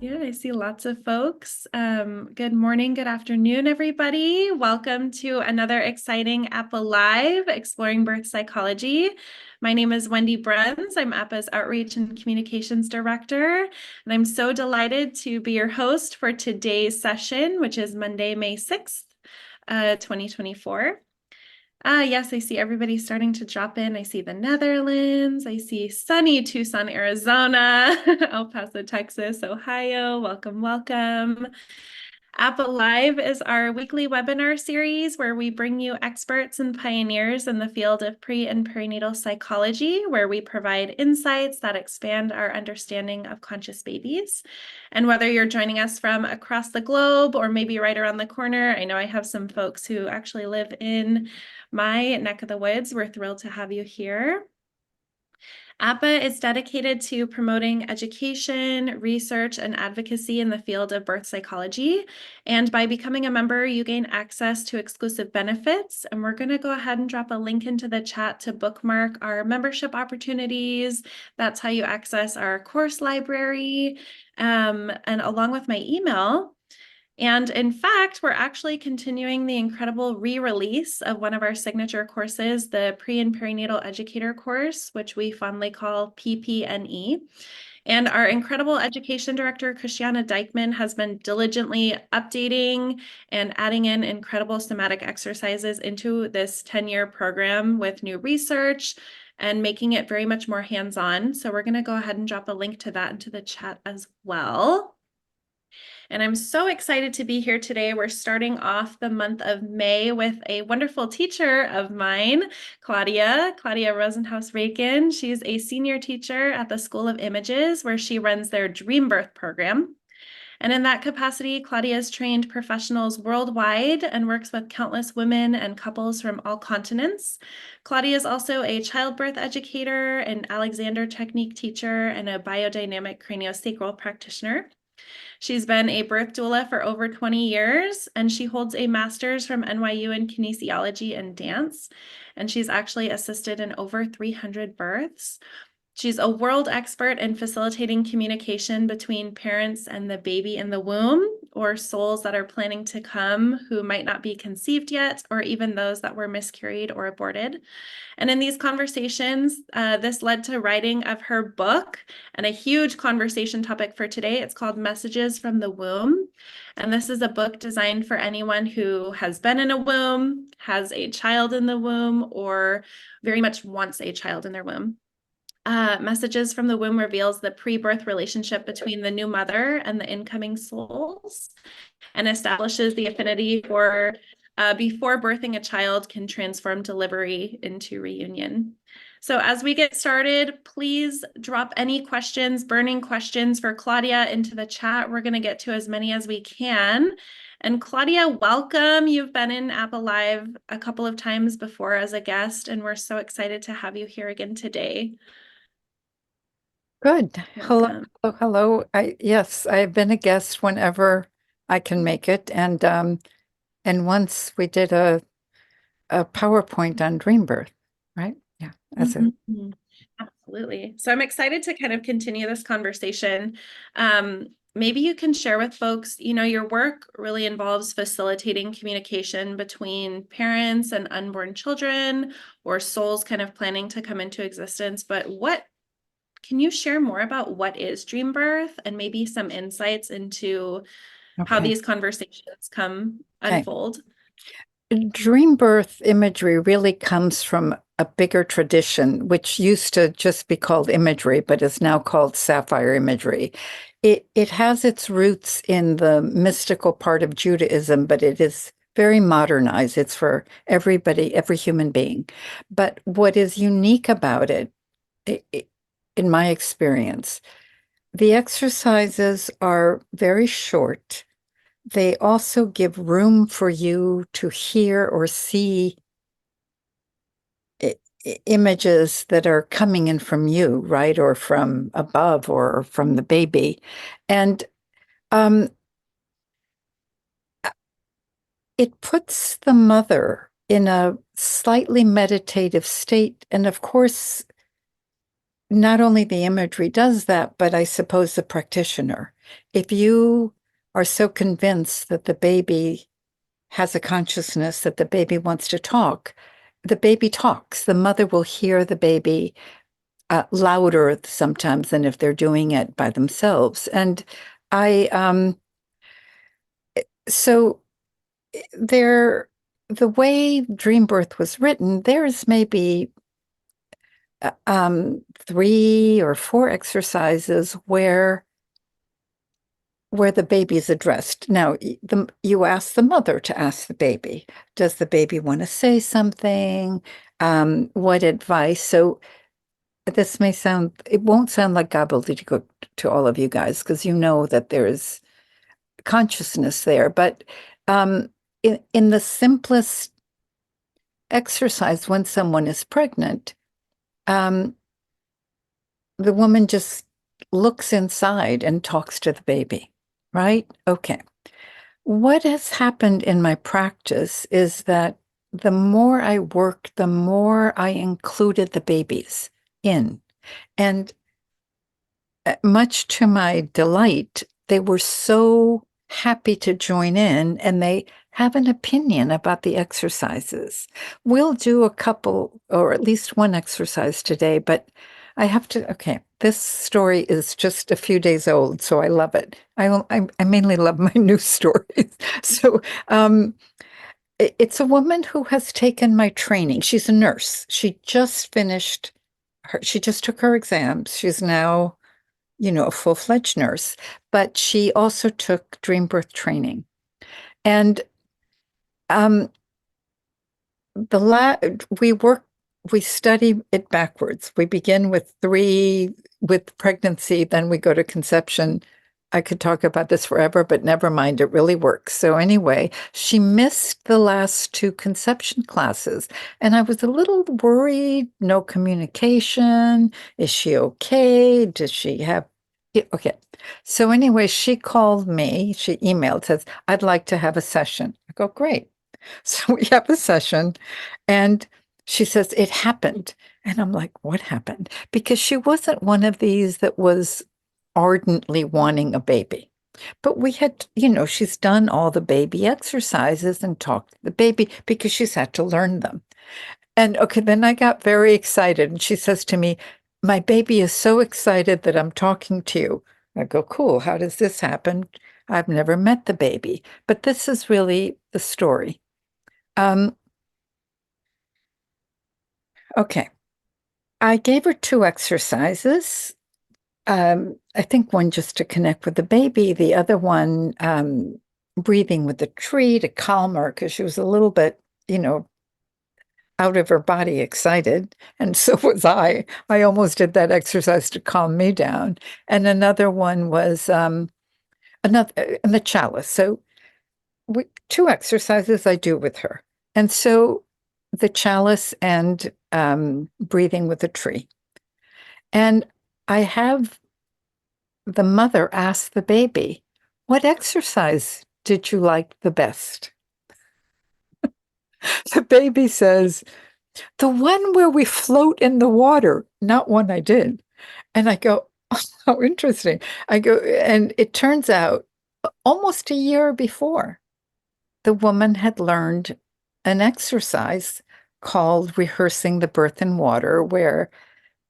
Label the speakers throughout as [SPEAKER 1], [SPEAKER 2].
[SPEAKER 1] Yeah, I see lots of folks. Good morning, good afternoon, everybody. Welcome to another exciting APPA Live, Exploring Birth Psychology. My name is Wendy Bruns. I'm APPA's Outreach and Communications Director, and I'm so delighted to be your host for today's session, which is Monday, May 6th, 2024. Yes, I see everybody starting to drop in. I see the Netherlands. I see sunny Tucson, Arizona, El Paso, Texas, Ohio. Welcome, welcome. APPA Live is our weekly webinar series where we bring you experts and pioneers in the field of pre and perinatal psychology, where we provide insights that expand our understanding of conscious babies. And whether you're joining us from across the globe or maybe right around the corner, I know I have some folks who actually live in my neck of the woods. We're thrilled to have you here. APPA is dedicated to promoting education, research, and advocacy in the field of birth psychology. And by becoming a member, you gain access to exclusive benefits. And we're going to go ahead and drop a link into the chat to bookmark our membership opportunities. That's how you access our course library, and along with my email. And in fact, we're actually continuing the incredible re-release of one of our signature courses, the Pre and Perinatal Educator course, which we fondly call PPNE. And our incredible education director, Christiana Dykman, has been diligently updating and adding in incredible somatic exercises into this 10-year program with new research and making it very much more hands-on. So we're going to go ahead and drop a link to that into the chat as well. And I'm so excited to be here today. We're starting off the month of May with a wonderful teacher of mine, Claudia Rosenhaus Raiken. She's a senior teacher at the School of Images, where she runs their Dream Birth program. And in that capacity, Claudia has trained professionals worldwide and works with countless women and couples from all continents. Claudia is also a childbirth educator, an Alexander technique teacher, and a biodynamic craniosacral practitioner. She's been a birth doula for over 20 years, and she holds a master's from NYU in kinesiology and dance. And she's actually assisted in over 300 births. She's a world expert in facilitating communication between parents and the baby in the womb, or souls that are planning to come who might not be conceived yet, or even those that were miscarried or aborted. And in these conversations, this led to writing of her book and a huge conversation topic for today. It's called Messages from the Womb. And this is a book designed for anyone who has been in a womb, has a child in the womb, or very much wants a child in their womb. Messages from the Womb reveals the pre-birth relationship between the new mother and the incoming souls, and establishes the affinity for before birthing a child can transform delivery into reunion. So as we get started, please drop any questions, burning questions for Claudia into the chat. We're going to get to as many as we can. And Claudia, welcome. You've been in APPA Live a couple of times before as a guest, and we're so excited to have you here again today.
[SPEAKER 2] Good. Hello,
[SPEAKER 1] Welcome.
[SPEAKER 2] hello, hello. Yes, I've been a guest whenever I can make it, and once we did a PowerPoint on dream birth, right? Yeah, that's it.
[SPEAKER 1] Mhm. Absolutely. So I'm excited to kind of continue this conversation. Maybe you can share with folks, your work really involves facilitating communication between parents and unborn children, or souls kind of planning to come into existence. But can you share more about what is dream birth and maybe some insights into how
[SPEAKER 2] Okay.
[SPEAKER 1] these conversations
[SPEAKER 2] Okay.
[SPEAKER 1] unfold?
[SPEAKER 2] Dream birth imagery really comes from a bigger tradition, which used to just be called imagery, but is now called sapphire imagery. It has its roots in the mystical part of Judaism, but it is very modernized. It's for everybody, every human being. But what is unique about it, in my experience, the exercises are very short. They also give room for you to hear or see images that are coming in from you, right? Or from above or from the baby. And um, it puts the mother in a slightly meditative state. And of course, not only the imagery does that, but I suppose the practitioner. If you are so convinced that the baby has a consciousness, that the baby wants to talk, the baby talks. The mother will hear the baby louder sometimes than if they're doing it by themselves. And I, so there, the way dream birth was written, there's maybe 3 or 4 exercises where the baby is addressed. Now, you ask the mother to ask the baby, does the baby want to say something? What advice? So this it won't sound like gobbledygook to all of you guys, because you know that there's consciousness there. But in the simplest exercise, when someone is pregnant, um, the woman just looks inside and talks to the baby, right? Okay. What has happened in my practice is that the more I worked, the more I included the babies in. And much to my delight, they were so happy to join in, and they have an opinion about the exercises. We'll do a couple or at least one exercise today, but I have to, okay, this story is just a few days old, so I love it. I mainly love my new stories. So it's a woman who has taken my training. She's a nurse. She just finished she just took her exams. She's now, a full-fledged nurse, but she also took dream birth training. And um, we study it backwards. We begin with 3 with pregnancy, then we go to conception. I could talk about this forever, but never mind, it really works. So anyway, she missed the last 2 conception classes, and I was a little worried. No communication. Is she okay? Does she have okay. So anyway, she called me, she emailed, says, I'd like to have a session. I go, great. So we have a session, and she says, it happened. And I'm like, what happened? Because she wasn't one of these that was ardently wanting a baby. But we had, she's done all the baby exercises and talked to the baby because she's had to learn them. And okay, then I got very excited. And she says to me, my baby is so excited that I'm talking to you. I go, cool. How does this happen? I've never met the baby, but this is really the story. Okay. I gave her 2 exercises. I think one just to connect with the baby, the other one, breathing with the tree to calm her because she was a little bit, out of her body excited. And so was I. I almost did that exercise to calm me down. And another one was and the chalice. So 2 exercises I do with her. And so the chalice and breathing with a tree. And I have the mother ask the baby, what exercise did you like the best? The baby says, the one where we float in the water, not one I did. And I go, oh, how interesting. I go, and it turns out almost a year before, the woman had learned an exercise called rehearsing the birth in water, where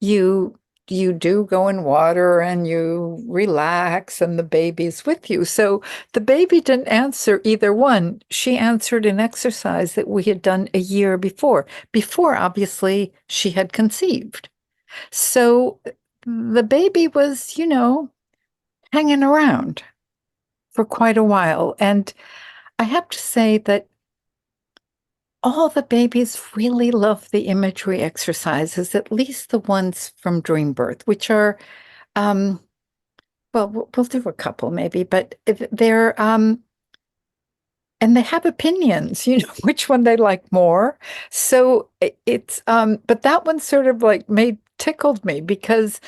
[SPEAKER 2] you do go in water and you relax and the baby's with you. So the baby didn't answer either one. She answered an exercise that we had done a year before. Before, obviously, she had conceived. So the baby was, hanging around for quite a while. And I have to say that all the babies really love the imagery exercises, at least the ones from dream birth, which are, well, we'll do a couple maybe, but they're, and they have opinions, which one they like more. So it's, but that one sort of like tickled me because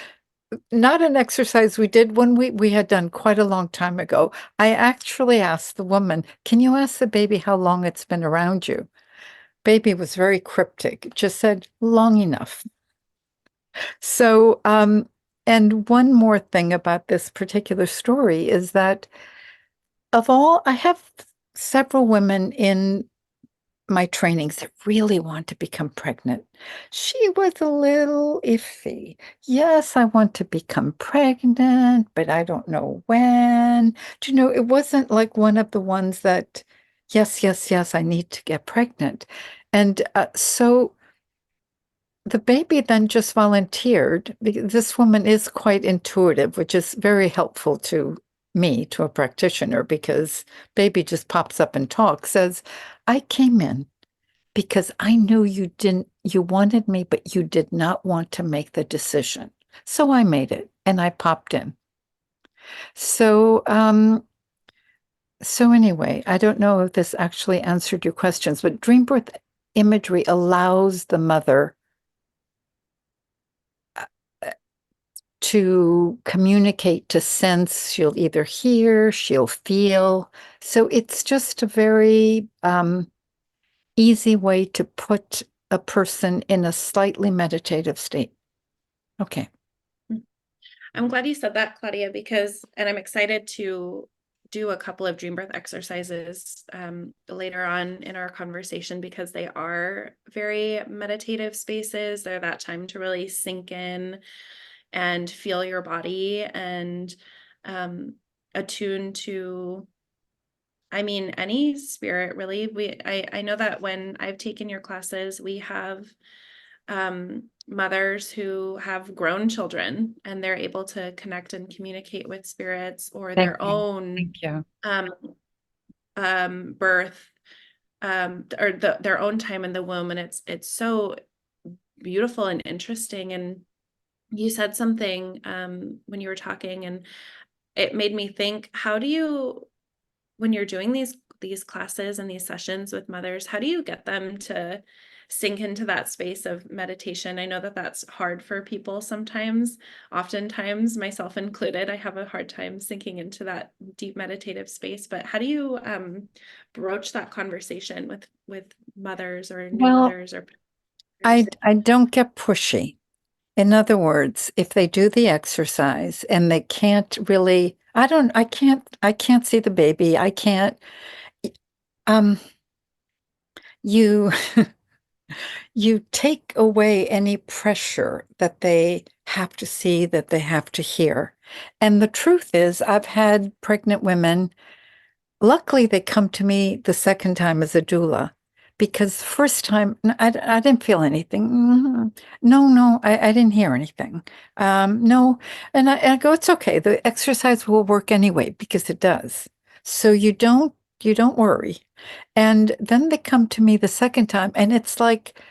[SPEAKER 2] not an exercise we did when we had done quite a long time ago. I actually asked the woman, can you ask the baby how long it's been around you? Baby was very cryptic, just said long enough. So, and one more thing about this particular story is that I have several women in my trainings that really want to become pregnant. She was a little iffy. Yes, I want to become pregnant, but I don't know when. Do you know, it wasn't like one of the ones that, yes, yes, yes, I need to get pregnant. And so the baby then just volunteered. This woman is quite intuitive, which is very helpful to me, to a practitioner, because baby just pops up and talks, says, I came in because I knew you wanted me, but you did not want to make the decision. So I made it and I popped in. So, so anyway, I don't know if this actually answered your questions, but dream birth imagery allows the mother to communicate, to sense. She'll either hear, she'll feel. So it's just a very easy way to put a person in a slightly meditative state. Okay.
[SPEAKER 1] I'm glad you said that, Claudia, and I'm excited to do a couple of dream birth exercises later on in our conversation because they are very meditative spaces. They're that time to really sink in and feel your body and attune to, I mean, any spirit really. I know that when I've taken your classes, we have mothers who have grown children and they're able to connect and communicate with spirits or
[SPEAKER 2] Thank
[SPEAKER 1] their
[SPEAKER 2] you.
[SPEAKER 1] own
[SPEAKER 2] Thank you.
[SPEAKER 1] birth or their own time in the womb, and it's so beautiful and interesting. And you said something when you were talking, and it made me think, how do you, when you're doing these classes and these sessions with mothers, how do you get them to sink into that space of meditation? I know that that's hard for people sometimes. Oftentimes, myself included, I have a hard time sinking into that deep meditative space. But how do you broach that conversation with mothers or new
[SPEAKER 2] Well,
[SPEAKER 1] mothers or
[SPEAKER 2] I don't get pushy. In other words, if they do the exercise and they can't really, I can't see the baby. I can't, um, you, you take away any pressure that they have to see, that they have to hear. And the truth is, I've had pregnant women. Luckily, they come to me the second time as a doula because the first time I didn't feel anything. No, no, I didn't hear anything. No. And I go, it's okay. The exercise will work anyway because it does. So you don't worry. And then they come to me the second time and it's like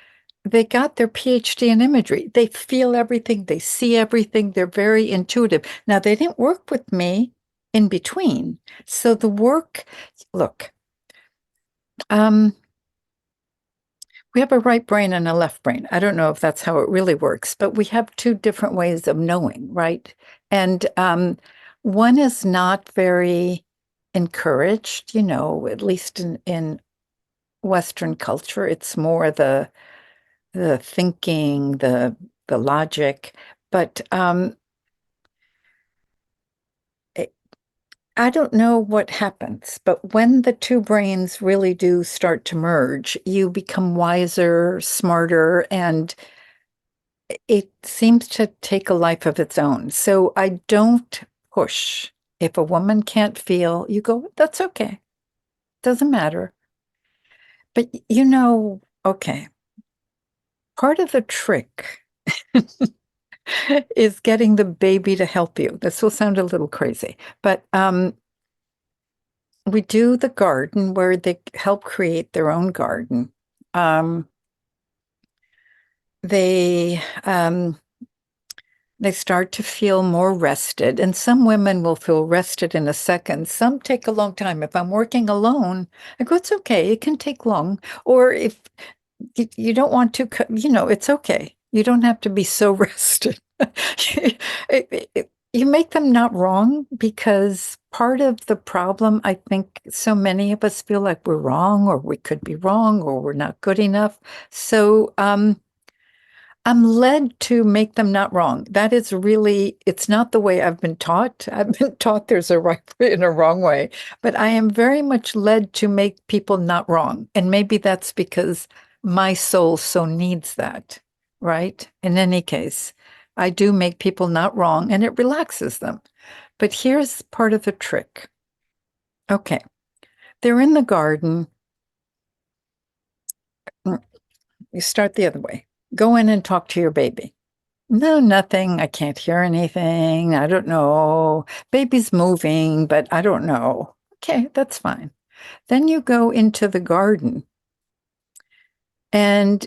[SPEAKER 2] they got their PhD in imagery. They feel everything, they see everything, they're very intuitive. Now, they didn't work with me in between. So the work, look, um, we have a right brain and a left brain. I don't know if that's how it really works, but we have two different ways of knowing, right? And one is not very encouraged, at least in Western culture. It's more the thinking, the logic. But I don't know what happens, but when the two brains really do start to merge, you become wiser, smarter, and it seems to take a life of its own. So I don't push. If a woman can't feel, you go, that's okay. Doesn't matter. But okay, part of the trick is getting the baby to help you. This will sound a little crazy, but we do the garden where they help create their own garden. Um, they um, they start to feel more rested, and some women will feel rested in a second. Some take a long time. If I'm working alone, I go, it's okay. It can take long. Or if you don't want to, it's okay. You don't have to be so rested. You make them not wrong because part of the problem, I think so many of us feel like we're wrong or we could be wrong or we're not good enough. So I'm led to make them not wrong. That is really, it's not the way I've been taught. I've been taught there's a right way and a wrong way, but I am very much led to make people not wrong. And maybe that's because my soul so needs that, right? In any case, I do make people not wrong and it relaxes them. But here's part of the trick. Okay, they're in the garden. You start the other way. Go in and talk to your baby. No, nothing. I can't hear anything. I don't know. Baby's moving, but I don't know. Okay, that's fine. Then you go into the garden and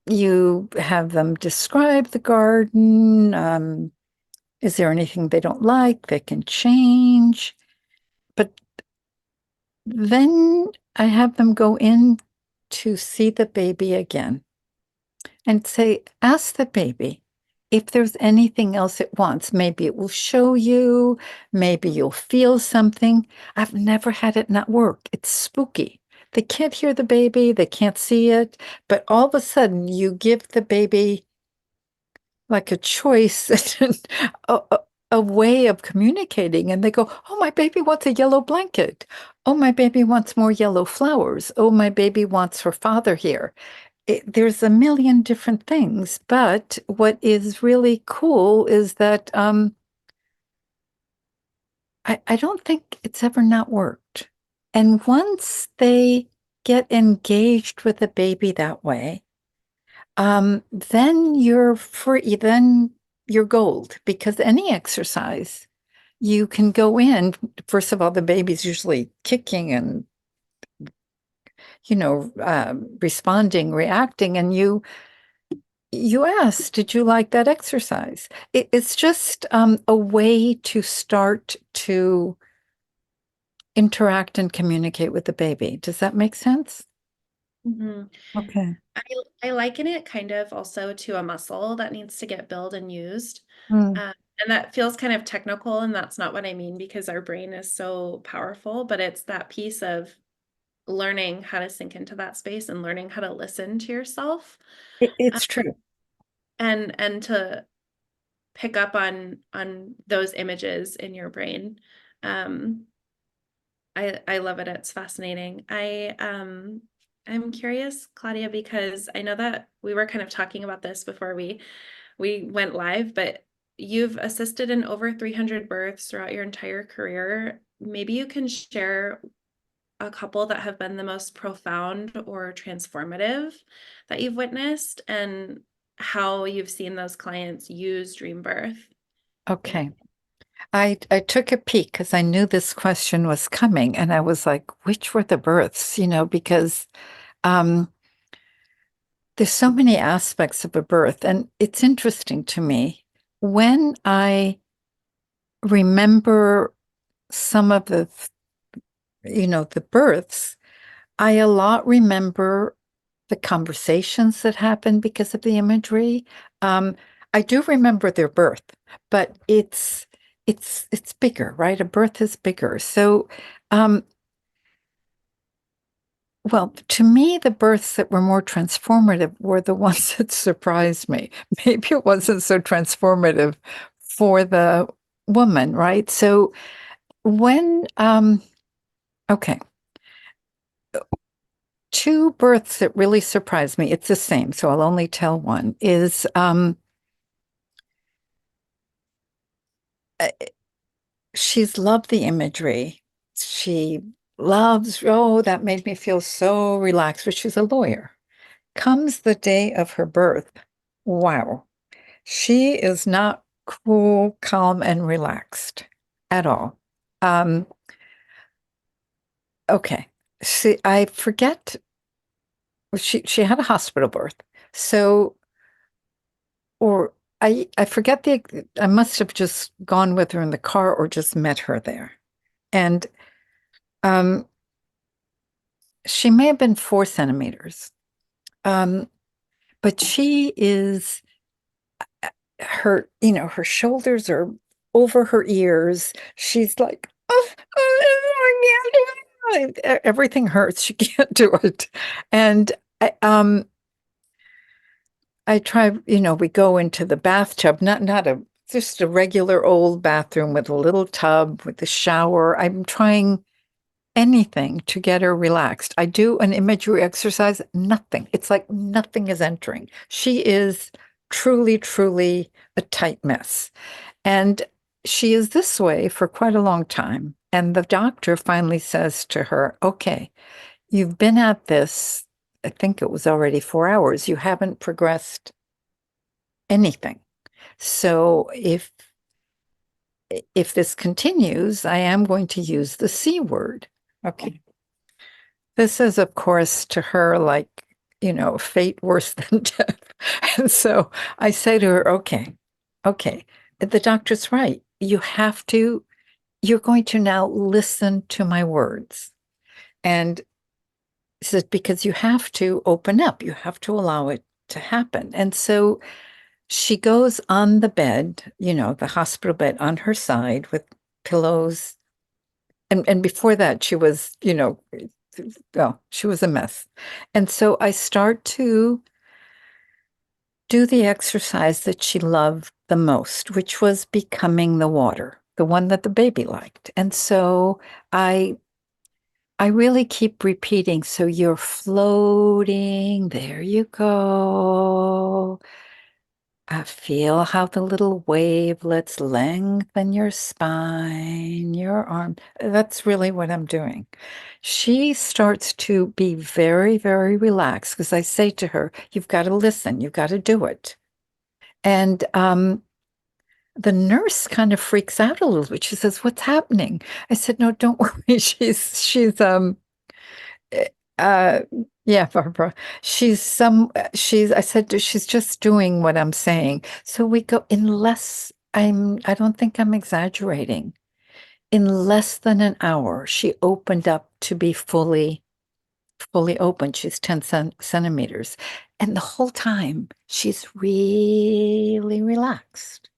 [SPEAKER 2] you have them describe the garden. Is there anything they don't like? They can change. But then I have them go in to see the baby again and say, ask the baby if there's anything else it wants. Maybe it will show you, maybe you'll feel something. I've never had it not work. It's spooky. They can't hear the baby, they can't see it, but all of a sudden you give the baby like a choice, a way of communicating, and they go, oh, my baby wants a yellow blanket. Oh, my baby wants more yellow flowers. Oh, my baby wants her father here. There's a million different things, but what is really cool is that I don't think it's ever not worked. And once they get engaged with a baby that way, then you're free, then you're gold because any exercise you can go in. First of all, the baby's usually kicking and, responding, reacting, and you asked, did you like that exercise? It's just a way to start to interact and communicate with the baby. Does that make sense?
[SPEAKER 1] Mhm.
[SPEAKER 2] Okay.
[SPEAKER 1] I, I liken it kind of also to a muscle that needs to get built and used.
[SPEAKER 2] Mm.
[SPEAKER 1] And that feels kind of technical, and that's not what I mean because our brain is so powerful, but it's that piece of learning how to sink into that space and learning how to listen to yourself, uh,
[SPEAKER 2] It's true.
[SPEAKER 1] and to pick up on those images in your brain. Um, I love it. It's fascinating. I'm curious, Claudia, because I know that we were kind of talking about this before we went live, but you've assisted in over 300 births throughout your entire career. Maybe you can share a couple that have been the most profound or transformative that you've witnessed and how you've seen those clients use dream birth.
[SPEAKER 2] Okay. I took a peek because I knew this question was coming, and I was like, which were the births? Because um, there's so many aspects of a birth, and it's interesting to me when I remember some of the births. I a lot remember the conversations that happened because of the imagery. Um, I do remember their birth, but it's bigger, right? A birth is bigger. So, um, well, to me, the births that were more transformative were the ones that surprised me. Maybe it wasn't so transformative for the woman, right? So okay, two births that really surprised me, it's the same, so I'll only tell one, is uh, she's loved the imagery. She loves, oh, that made me feel so relaxed, but she's a lawyer. Comes the day of her birth. Wow. She is not cool, calm, and relaxed at all. Um, okay. See, I forget she had a hospital birth. So, or I forget I must have just gone with her in the car or just met her there. And um she may have been 4 centimeters. Um, but she is her shoulders are over her ears. She's like, oh, everything hurts. She can't do it. And I, I try, we go into the bathtub, not just a regular old bathroom with a little tub with a shower. I'm trying anything to get her relaxed. I do an imagery exercise, nothing. It's like nothing is entering. She is truly, truly a tight mess. And she is this way for quite a long time. And the doctor finally says to her, okay, you've been at this, I think it was already 4 hours. You haven't progressed anything. So if this continues, I am going to use the C word. Okay. This is, of course, to her like, fate worse than death. And so I say to her, okay, the doctor's right. You're going to now listen to my words. And he says, because you have to open up, you have to allow it to happen. And so she goes on the bed, the hospital bed on her side with pillows. And before that, she was, well, she was a mess. And so I start to do the exercise that she loved the most, which was becoming the water, the one that the baby liked. And so I really keep repeating, so you're floating, there you go. I feel how the little wavelets lengthen your spine, your arm. That's really what I'm doing. She starts to be very, very relaxed because I say to her, you've got to listen, you've got to do it. And the nurse kind of freaks out a little bit. She says, what's happening? I said, no, don't worry. Eh, uh, yeah, Barbara. I said, she's just doing what I'm saying. So we go I don't think I'm exaggerating. In less than an hour, she opened up to be fully open. She's 10 centimeters. And the whole time, she's really relaxed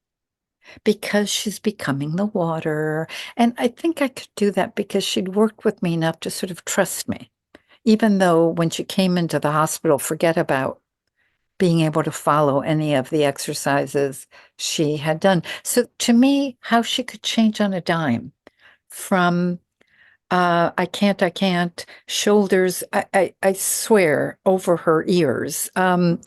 [SPEAKER 2] because she's becoming the water. And I think I could do that because she'd worked with me enough to sort of trust me. Even though when she came into the hospital, forget about being able to follow any of the exercises she had done. So to me, how she could change on a dime from I can't, shoulders, I swear, over her ears. And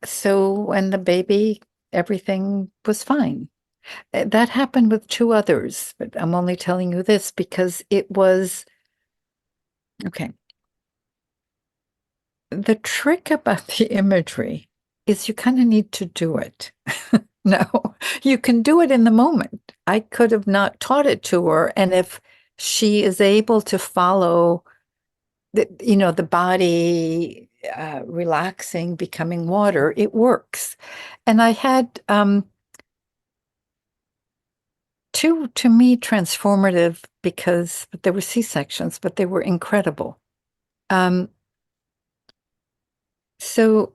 [SPEAKER 2] so when the baby, everything was fine. That happened with two others, but I'm only telling you this because it was okay. The trick about the imagery is you kind of need to do it. No, you can do it in the moment. I could have not taught it to her. And if she is able to follow the body relaxing, becoming water, it works. And I had two, to me, transformative because there were C-sections, but they were incredible. So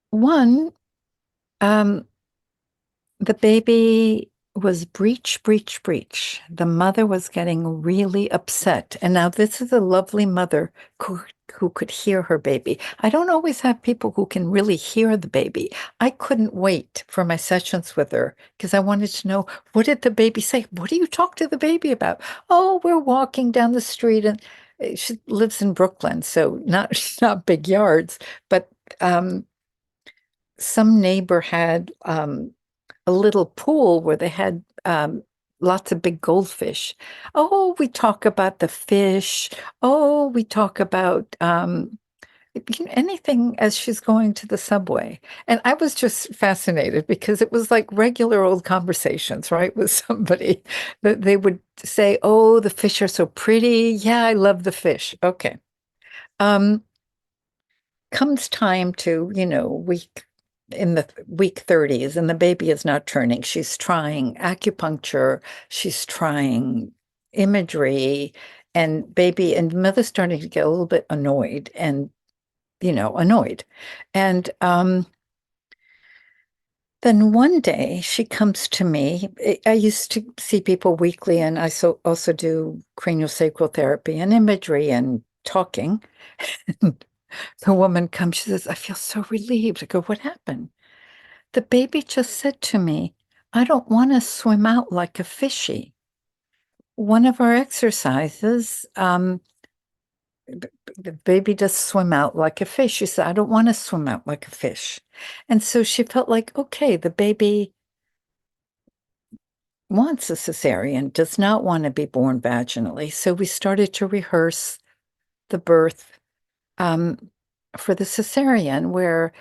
[SPEAKER 2] one, the baby was breech. The mother was getting really upset. And now this is a lovely mother who could hear her baby. I don't always have people who can really hear the baby. I couldn't wait for my sessions with her because I wanted to know, what did the baby say? What do you talk to the baby about? Oh, we're walking down the street and she lives in Brooklyn, so not big yards, but some neighbor had a little pool where they had lots of big goldfish. Oh, we talk about the fish. Oh, we talk about anything as she's going to the subway. And I was just fascinated because it was like regular old conversations, right? With somebody that they would say, oh, the fish are so pretty. Yeah, I love the fish. Okay. Um, Comes time to, in the week 30s and the baby is not turning. She's trying acupuncture, she's trying imagery, and mother's starting to get a little bit annoyed and, annoyed. And then one day she comes to me. I used to see people weekly, and I also do craniosacral therapy and imagery and talking. The woman comes, she says, I feel so relieved. I go, what happened? The baby just said to me, I don't want to swim out like a fishy. One of our exercises, the baby does swim out like a fish. She said, I don't want to swim out like a fish. And so she felt like, okay, the baby wants a cesarean, does not want to be born vaginally. So we started to rehearse the birth um, for the cesarean, where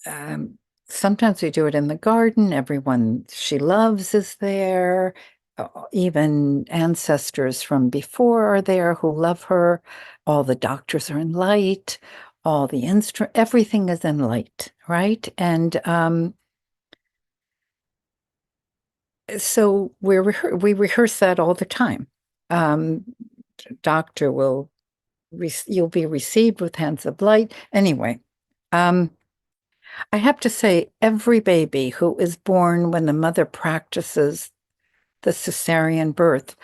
[SPEAKER 2] um, sometimes we do it in the garden. Everyone she loves is there. Even ancestors from before are there who love her. All the doctors are in light. All the everything is in light, right? And so we rehearse that all the time. Um, Doctor will you'll be received with hands of light. Anyway, um, I have to say, every baby who is born when the mother practices the cesarean birth,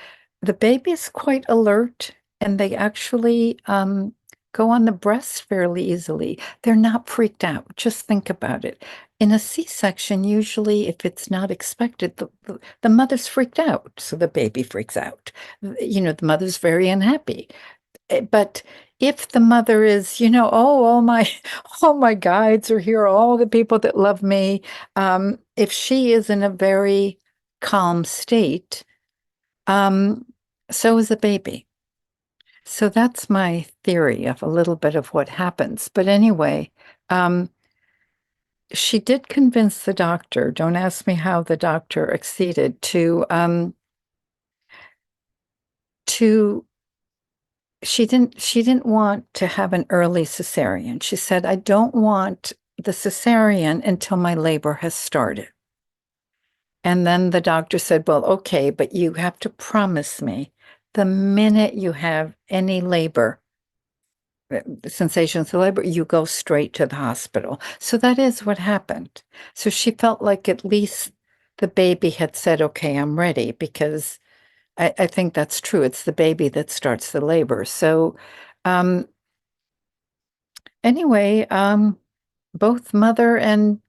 [SPEAKER 2] the baby is quite alert and they actually go on the breast fairly easily. They're not freaked out. Just think about it. In a C-section, usually, if it's not expected, the mother's freaked out, so the baby freaks out. The mother's very unhappy. But if the mother is, oh, all my all my guides are here, all the people that love me, if she is in a very calm state, um, so is the baby. So that's my theory of a little bit of what happens. But anyway, um, she did convince the doctor, don't ask me how the doctor acceded to she didn't want to have an early cesarean. She said, I don't want the cesarean until my labor has started. And then the doctor said, well, okay, but you have to promise me the minute you have any labor, sensations of labor, you go straight to the hospital. So that is what happened. So she felt like at least the baby had said, okay, I'm ready, because I think that's true. It's the baby that starts the labor. So um, anyway, both mother and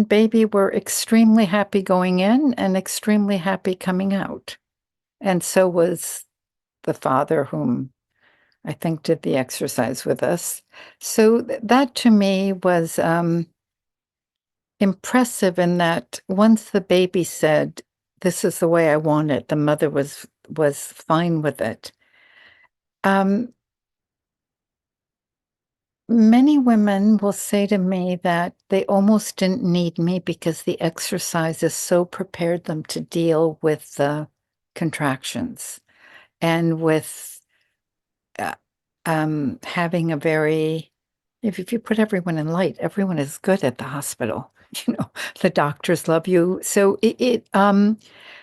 [SPEAKER 2] baby were extremely happy going in and extremely happy coming out. And so was the father, whom I think did the exercise with us. So that to me was impressive, in that once the baby said, this is the way I want it, the mother was fine with it. Many women will say to me that they almost didn't need me because the exercises so prepared them to deal with the contractions and with uh, having a very, if you put everyone in light, everyone is good at the hospital. The doctors love you. So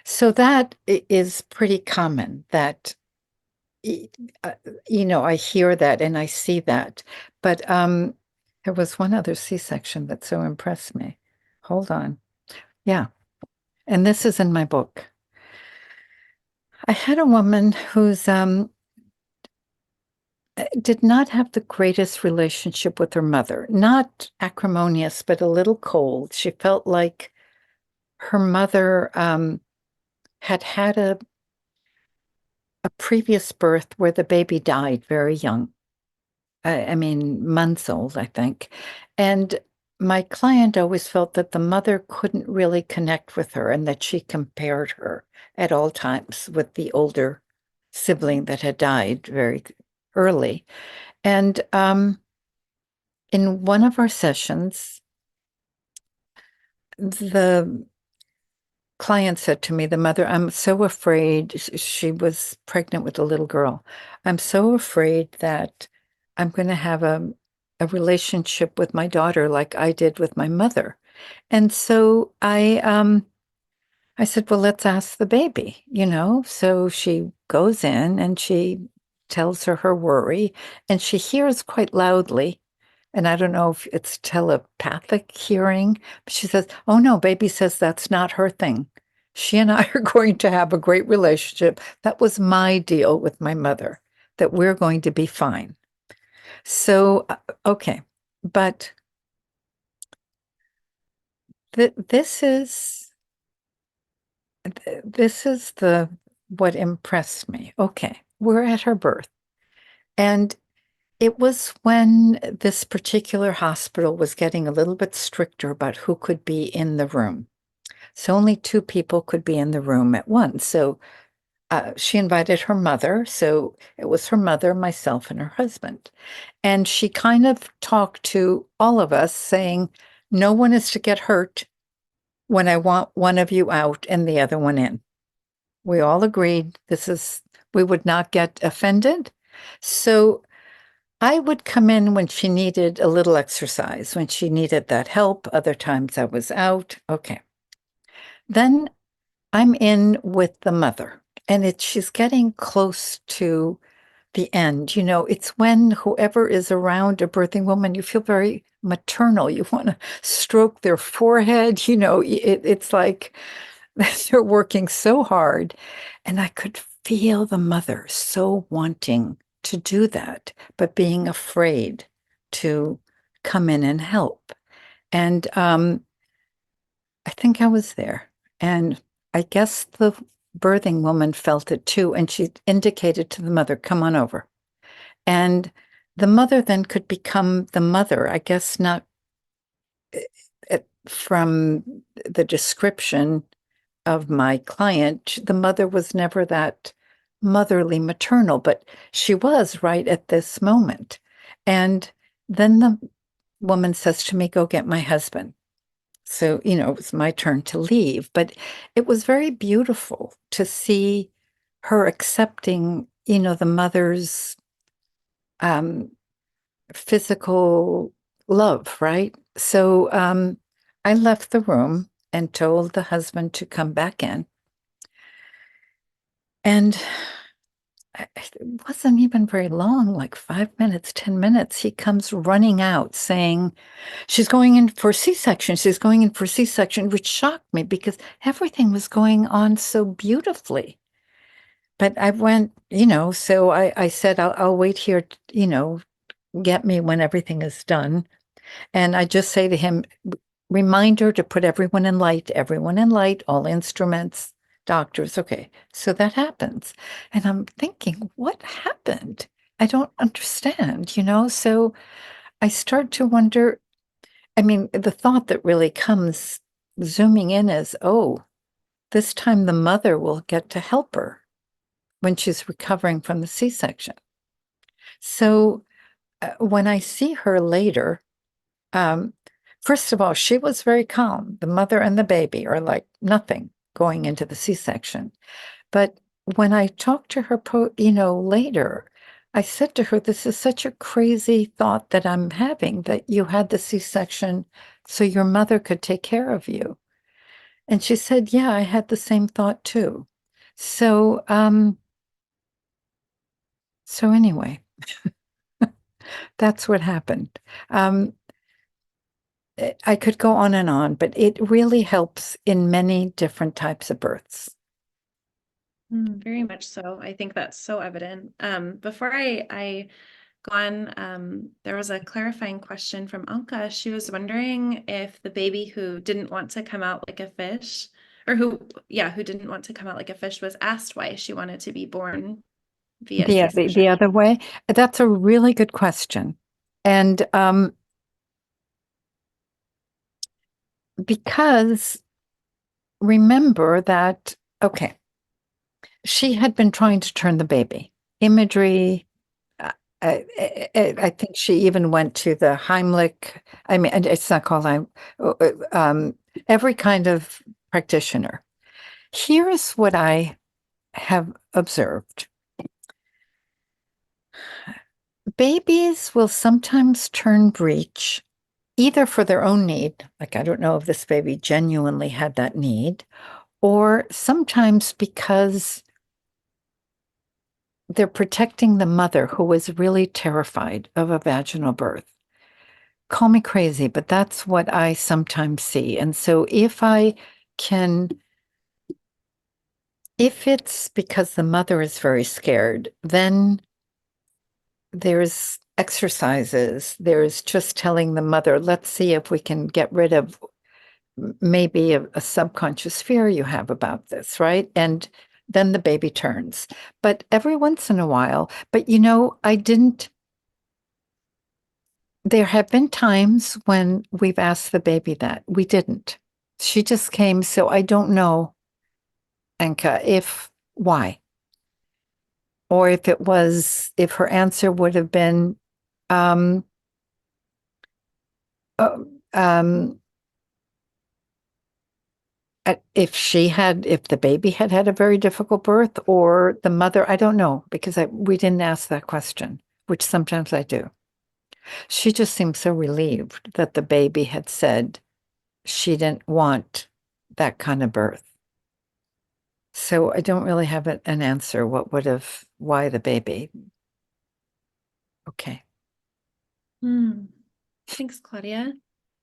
[SPEAKER 2] so that is pretty common, that uh, I hear that and I see that. But there was one other C-section that so impressed me. Hold on. Yeah. And this is in my book. I had a woman who's did not have the greatest relationship with her mother. Not acrimonious, but a little cold. She felt like her mother had a previous birth where the baby died very young. I mean, months old, I think. And my client always felt that the mother couldn't really connect with her and that she compared her at all times with the older sibling that had died very early. And in one of our sessions, the client said to me, the mother, I'm so afraid, she was pregnant with a little girl. I'm so afraid that I'm going to have a relationship with my daughter like I did with my mother. And so I said, well, let's ask the baby. So she goes in and she tells her worry, and she hears quite loudly. And I don't know if it's telepathic hearing, but she says, oh no, baby says that's not her thing. She and I are going to have a great relationship. That was my deal with my mother, that we're going to be fine. So, okay, but th this is the what impressed me. Okay, we're at her birth, and it was when this particular hospital was getting a little bit stricter about who could be in the room. So only two people could be in the room at once. So she invited her mother. So it was her mother, myself, and her husband. And she kind of talked to all of us, saying, no one is to get hurt when I want one of you out and the other one in. We all agreed we would not get offended. So I would come in when she needed a little exercise, when she needed that help. Other times I was out. Okay. Then I'm in with the mother, and she's getting close to the end. It's when whoever is around a birthing woman, you feel very maternal. You want to stroke their forehead. It's like they're working so hard. And I could feel the mother so wanting to do that, but being afraid to come in and help. And I think I was there. And I guess the birthing woman felt it too. And she indicated to the mother, come on over. And the mother then could become the mother, I guess not from the description of my client, the mother was never that motherly maternal, but she was right at this moment. And then the woman says to me, go get my husband. So, it was my turn to leave, but it was very beautiful to see her accepting, the mother's um, physical love, right? So I left the room and told the husband to come back in. And it wasn't even very long, like 5 minutes, 10 minutes. He comes running out saying, she's going in for C-section. She's going in for C-section, which shocked me because everything was going on so beautifully. But I went, so I said, I'll wait here, get me when everything is done. And I just say to him, reminder to put everyone in light, all instruments, doctors. Okay, so that happens. And I'm thinking, what happened? I don't understand, So I start to wonder. I mean, the thought that really comes zooming in is, oh, this time the mother will get to help her when she's recovering from the C-section. So when I see her later, um, first of all, she was very calm. The mother and the baby are like nothing going into the C-section. But when I talked to her, later, I said to her, this is such a crazy thought that I'm having that you had the C-section so your mother could take care of you. And she said, yeah, I had the same thought too. So, anyway, that's what happened. I could go on and on, but it really helps in many different types of births.
[SPEAKER 1] Very much so. I think that's so evident. Before I go on, there was a clarifying question from Anka. She was wondering if the baby who didn't want to come out like a fish, or who didn't want to come out like a fish, was asked why she wanted to be born via
[SPEAKER 2] The
[SPEAKER 1] C-section.
[SPEAKER 2] other way? That's a really good question. And because remember that, okay, she had been trying to turn the baby. Imagery, I think she even went to the Heimlich. I mean, and it's not called every kind of practitioner. Here's what I have observed. Babies will sometimes turn breech either for their own need, like I don't know if this baby genuinely had that need, or sometimes because they're protecting the mother who was really terrified of a vaginal birth. Call me crazy, but that's what I sometimes see. And so if it's because the mother is very scared, then exercises. There's just telling the mother, let's see if we can get rid of maybe a subconscious fear you have about this, right? And then the baby turns. But every once in a while, but I didn't. There have been times when we've asked the baby that. We didn't. She just came, so I don't know, Anka, why, or if her answer would have been, um, uh, um, if the baby had a very difficult birth, or the mother, I don't know, because we didn't ask that question, which sometimes I do. She just seemed so relieved that the baby had said she didn't want that kind of birth. So I don't really have an answer. Why the baby? Okay.
[SPEAKER 1] Thanks, Claudia.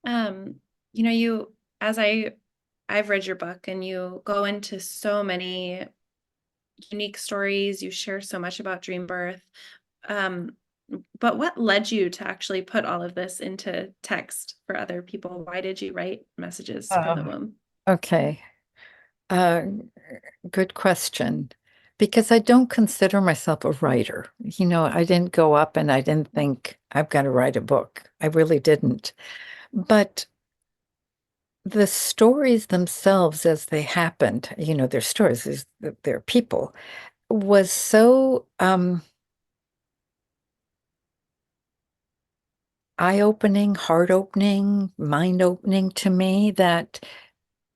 [SPEAKER 1] You know, I've read your book and you go into so many unique stories. You share so much about dream birth. But what led you to actually put all of this into text for other people? Why did you write messages from the womb?
[SPEAKER 2] Okay. Uh, Good question. Because I don't consider myself a writer. I didn't go up and I didn't think I've got to write a book. I really didn't. But the stories themselves as they happened, they're stories, they're people, was so eye-opening, heart-opening, mind-opening to me that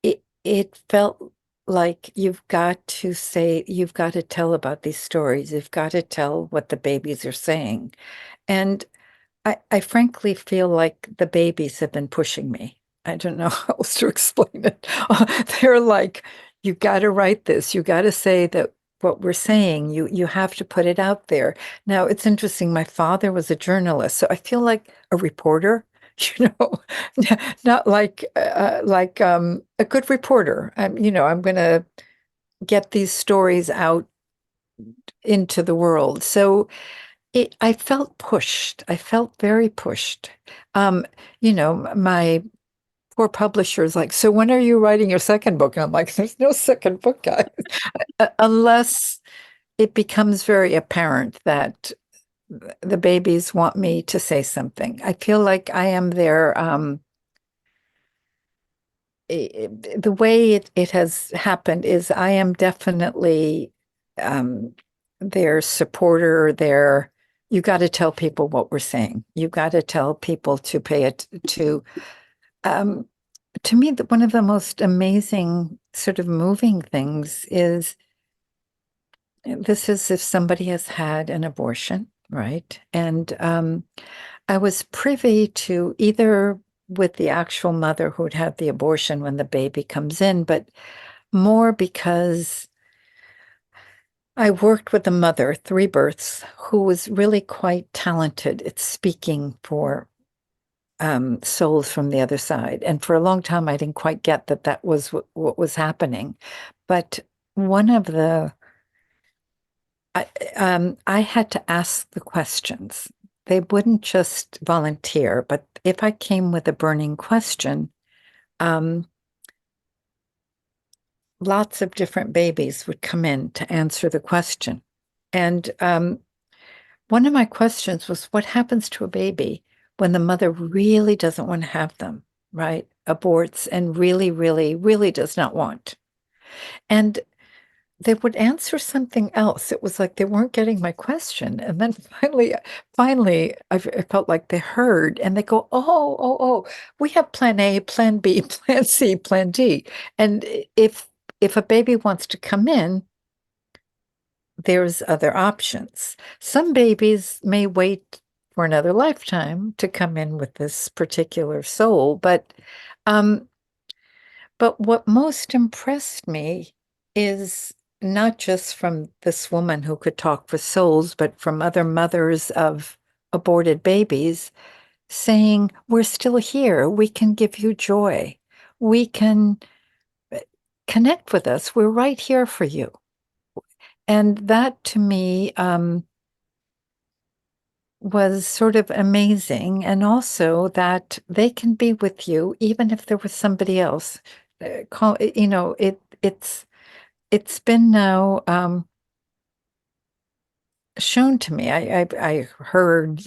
[SPEAKER 2] it felt like you've got to tell about these stories. You've got to tell what the babies are saying. And I frankly feel like the babies have been pushing me. I don't know how else to explain it. They're like, you got to write this. You got to say that what we're saying, you have to put it out there. Now, it's interesting. My father was a journalist, so I feel like a reporter, you know, not like a good reporter. I'm going to get these stories out into the world. So I felt pushed. I felt very pushed. Um, my poor publisher is like, so when are you writing your second book? And I'm like, there's no second book, guys, unless it becomes very apparent that the babies want me to say something. I feel like I am their, the way it has happened is I am definitely um, their supporter, you got to tell people what we're saying. You got to tell people to pay it um, to me, one of the most amazing sort of moving things is this is if somebody has had an abortion, right? And I was privy to either with the actual mother who'd had the abortion when the baby comes in, but more because I worked with a mother, 3 births, who was really quite talented at speaking for souls from the other side. And for a long time, I didn't quite get that was what was happening. But one of I had to ask the questions. They wouldn't just volunteer, but if I came with a burning question, um, lots of different babies would come in to answer the question. And one of my questions was, what happens to a baby when the mother really doesn't want to have them, right? Aborts and really, really, really does not want. And they would answer something else. It was like they weren't getting my question. And then finally, I felt like they heard and they go, oh, we have plan A, plan B, plan C, plan D. And if a baby wants to come in, there's other options. Some babies may wait for another lifetime to come in with this particular soul, um, but what most impressed me is not just from this woman who could talk for souls, but from other mothers of aborted babies saying, we're still here. We can give you joy. We can connect with us. We're right here for you. And that to me was sort of amazing, and also that they can be with you even if there was somebody else. It's been now shown to me. I heard,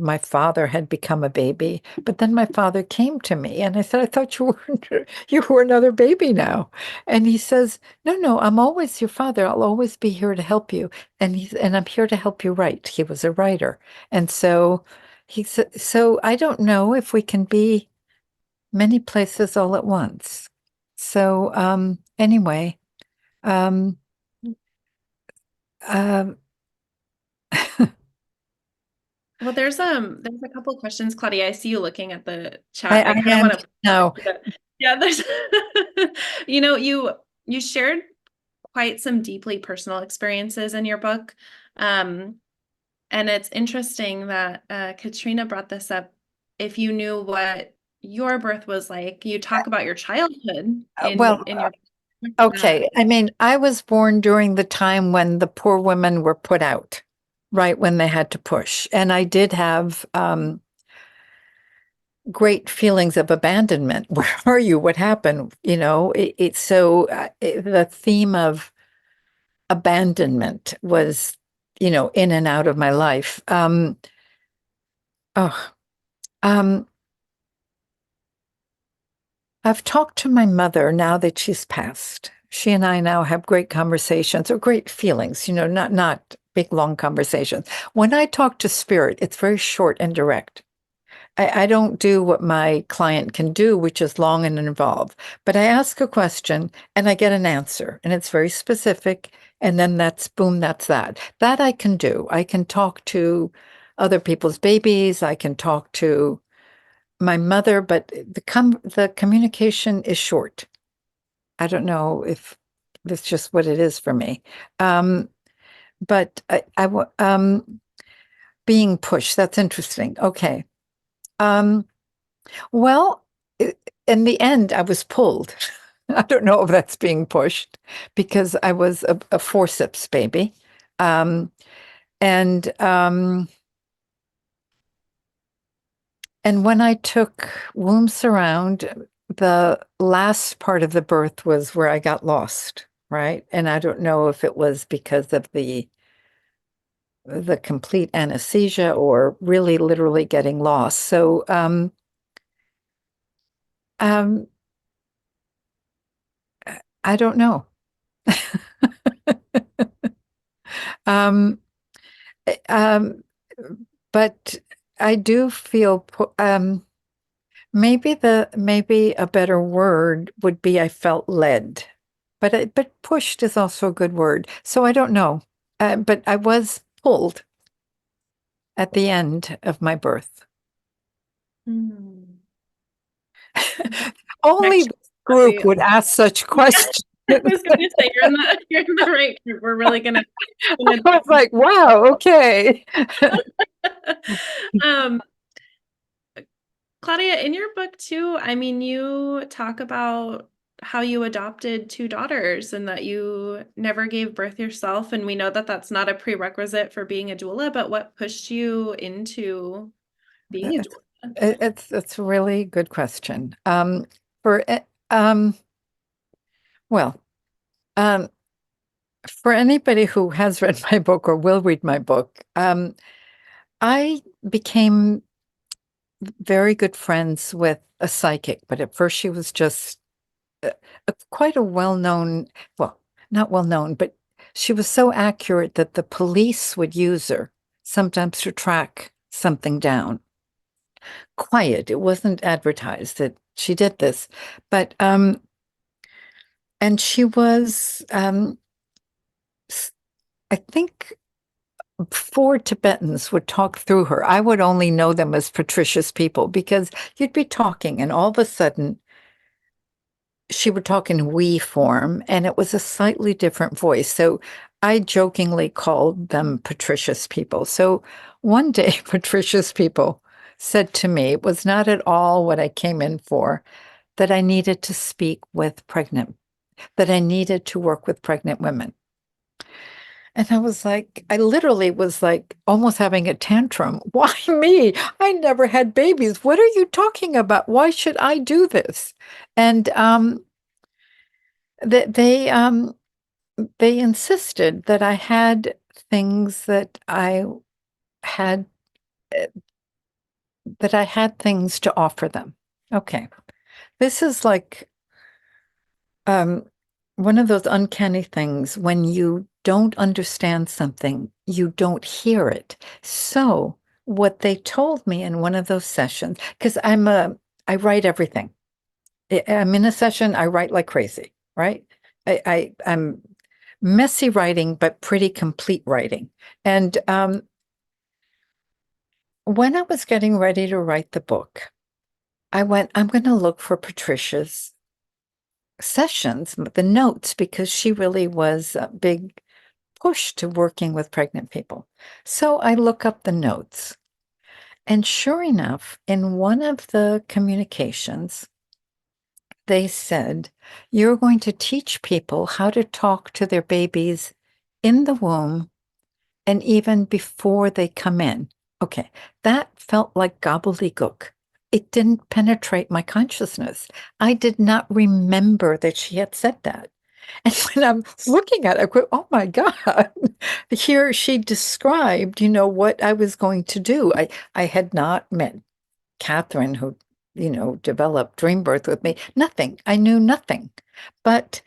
[SPEAKER 2] my father had become a baby, but then my father came to me and I said, I thought you were you were another baby now. And he says, no, no, I'm always your father. I'll always be here to help you. And I'm here to help you write. He was a writer. And so he said, so I don't know if we can be many places all at once. So anyway, um, um,
[SPEAKER 1] Well, there's a couple questions, Claudia. I see you looking at the chat, and
[SPEAKER 2] I
[SPEAKER 1] I kind of
[SPEAKER 2] am
[SPEAKER 1] want to,
[SPEAKER 2] now.
[SPEAKER 1] yeah, there's, you shared quite some deeply personal experiences in your book. Um, and it's interesting that Katrina brought this up. If you knew what your birth was like, you talk about your childhood
[SPEAKER 2] Well,
[SPEAKER 1] in your book.
[SPEAKER 2] okay. I mean, I was born during the time when the poor women were put out, right when they had to push. And I did have great feelings of abandonment. Where are you? What happened? The theme of abandonment was, in and out of my life. Oh, um, I've talked to my mother now that she's passed. She and I now have great conversations or great feelings, not big, long conversations. When I talk to spirit, it's very short and direct. I don't do what my client can do, which is long and involved. But I ask a question and I get an answer, and it's very specific. And then that's boom, that's that. That I can do. I can talk to other people's babies. I can talk to my mother, but the communication is short. I don't know if that's just what it is for me. Um, but being pushed, that's interesting. Okay. Um, well, in the end, I was pulled. I don't know if that's being pushed because I was a forceps baby. Um, and And when I took womb surround, the last part of the birth was where I got lost, right? And I don't know if it was because of the complete anesthesia or really literally getting lost. So um, I don't know. um, um, but I do feel maybe a better word would be I felt led, but pushed is also a good word. So I don't know, but I was pulled at the end of my birth.
[SPEAKER 1] Hmm.
[SPEAKER 2] Only
[SPEAKER 1] Connection.
[SPEAKER 2] this group would ask such questions.
[SPEAKER 1] I was going to say you're in the right group. We're really gonna.
[SPEAKER 2] I was like, wow, okay.
[SPEAKER 1] um, Claudia, in your book too, I mean, you talk about how you adopted two daughters and that you never gave birth yourself. And we know that that's not a prerequisite for being a doula, but what pushed you into being a doula?
[SPEAKER 2] It's a really good question. For um, well, um, for anybody who has read my book or will read my book, I became very good friends with a psychic, but at first she was just quite a well-known, well, not well-known, but she was so accurate that the police would use her sometimes to track something down. Quiet, it wasn't advertised that she did this, but and she was I think 4 Tibetans would talk through her. I would only know them as Patricia's people because you'd be talking and all of a sudden she would talk in we form and it was a slightly different voice. So I jokingly called them Patricia's people. So one day, Patricia's people said to me, it was not at all what I came in for, that I needed to speak with pregnant, that I needed to work with pregnant women. And I was like, I literally was like almost having a tantrum. Why me? I never had babies. What are you talking about? Why should I do this? And they they um they insisted that I had things had that I had things to offer them. Okay. This is like um one of those uncanny things when you don't understand something, you don't hear it. So what they told me in one of those sessions, because I write everything. I'm in a session, I write like crazy, right? I'm messy writing, but pretty complete writing. And when I was getting ready to write the book, I'm going to look for Patricia's sessions, the notes, because she really was a big push to working with pregnant people. So I look up the notes. And sure enough, in one of the communications, they said, you're going to teach people how to talk to their babies in the womb and even before they come in. Okay, that felt like gobbledygook. It didn't penetrate my consciousness. I did not remember that she had said that. And when I'm looking at it, I go, oh my God. Here she described, what I was going to do. I had not met Catherine, who, developed Dream Birth with me. Nothing. I knew nothing. But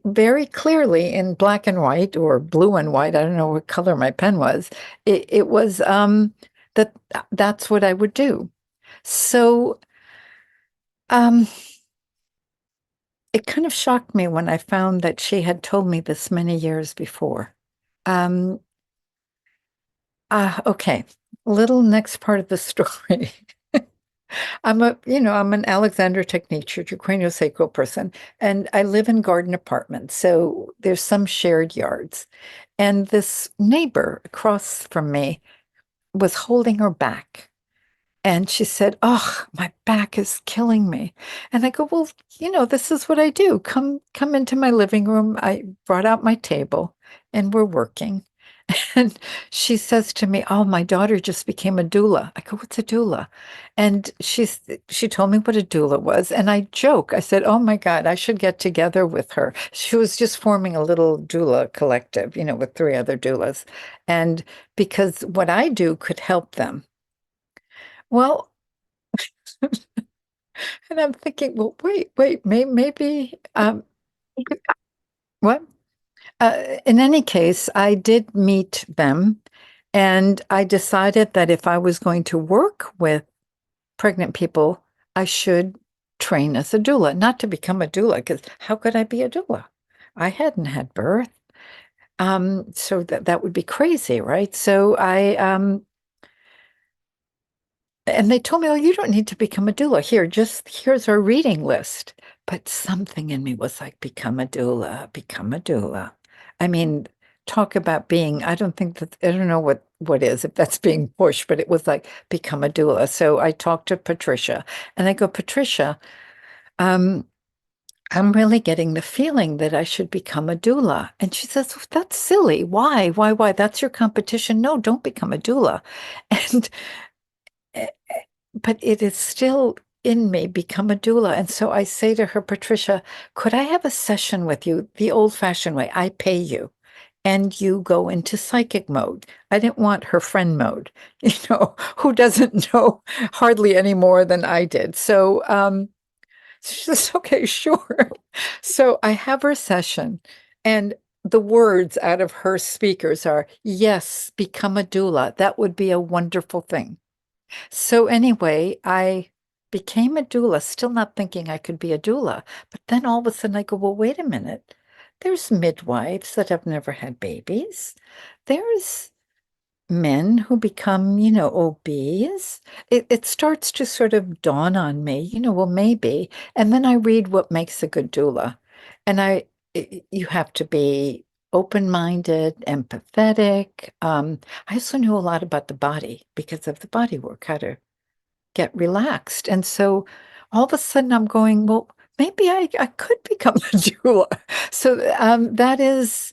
[SPEAKER 2] very clearly in black and white or blue and white, I don't know what color my pen was, it was that that's what I would do. So it kind of shocked me when I found that she had told me this many years before. Um, okay, little next part of the story. I'm an Alexander Technique craniosacral person, and I live in garden apartments, so there's some shared yards. And this neighbor across from me was holding her back. And she said, "Oh, my back is killing me." And I go, "Well, this is what I do. Come into my living room." I brought out my table and we're working. And she says to me, "Oh, my daughter just became a doula." I go, "What's a doula?" And she told me what a doula was. And I joke. I said, "Oh my God, I should get together with her." She was just forming a little doula collective, with three other doulas. And because what I do could help them. Well, and I'm thinking, well, wait, maybe, what? In any case, I did meet them, and I decided that if I was going to work with pregnant people, I should train as a doula, not to become a doula, because how could I be a doula? I hadn't had birth. So that would be crazy, right? So and they told me, oh, you don't need to become a doula. Here's our reading list. But something in me was like, become a doula, become a doula. I mean, talk about being, I don't know what is, if that's being pushed, but it was like, become a doula. So I talked to Patricia and I go, Patricia, um, I'm really getting the feeling that I should become a doula. And she says, "Oh, that's silly. Why? Why? That's your competition. No, don't become a doula." And eh, but it is still in me, become a doula. And so I say to her, Patricia, could I have a session with you the old-fashioned way? I pay you and you go into psychic mode. I didn't want her friend mode, who doesn't know hardly any more than I did. So she says, okay, sure. So I have her session, and the words out of her speakers are, yes, become a doula. That would be a wonderful thing. So anyway, I became a doula, still not thinking I could be a doula. But then all of a sudden I go, well, wait a minute. There's midwives that have never had babies. There's men who become, obese. It starts to sort of dawn on me, well, maybe. And then I read what makes a good doula. And you have to be open-minded, empathetic. I also knew a lot about the body because of the body work, how to get relaxed. And so all of a sudden I'm going, well, maybe I could become a doula. So that is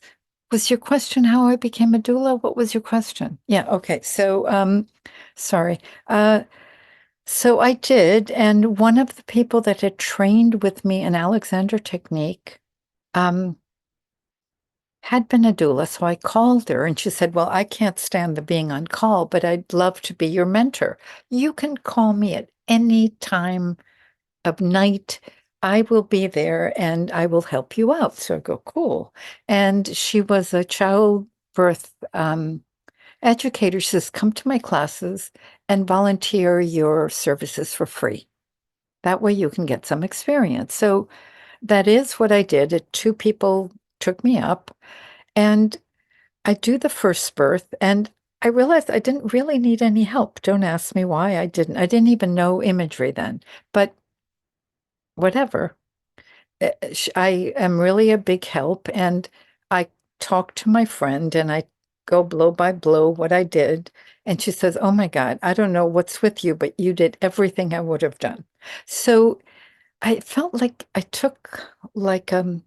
[SPEAKER 2] Was your question how I became a doula? What was your question? Yeah, okay. So, sorry. So I did, and one of the people that had trained with me in Alexander Technique, um, had been a doula. So I called her and she said, well, I can't stand the being on call, but I'd love to be your mentor. You can call me at any time of night. I will be there and I will help you out. So I go, cool. And she was a childbirth educator. She says, come to my classes and volunteer your services for free. That way you can get some experience. So that is what I did. Two people took me up and I do the first birth and I realized I didn't really need any help. Don't ask me why I didn't. I didn't even know imagery then, but whatever. I am really a big help. And I talk to my friend and I go blow by blow what I did. And she says, oh my God, I don't know what's with you, but you did everything I would have done. So I felt like I took like a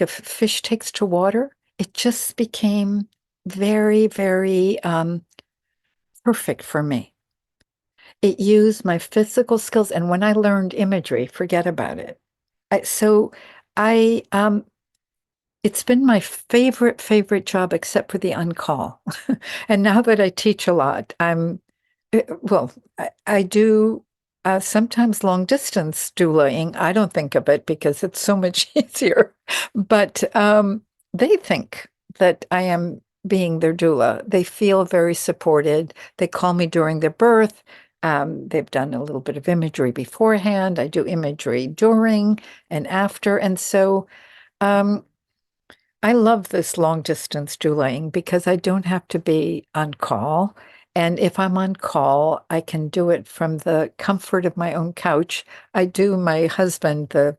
[SPEAKER 2] fish takes to water. It just became very, very perfect for me. It used my physical skills, and when I learned imagery, forget about it. So I it's been my favorite job except for the on-call. And now that I teach a lot, well, I do sometimes long distance doulaing. I don't think of it because it's so much easier. But they think that I am being their doula. They feel very supported. They call me during their birth. They've done a little bit of imagery beforehand. I do imagery during and after. And so um, I love this long distance doulaing because I don't have to be on call. And if I'm on call, I can do it from the comfort of my own couch. I do my husband the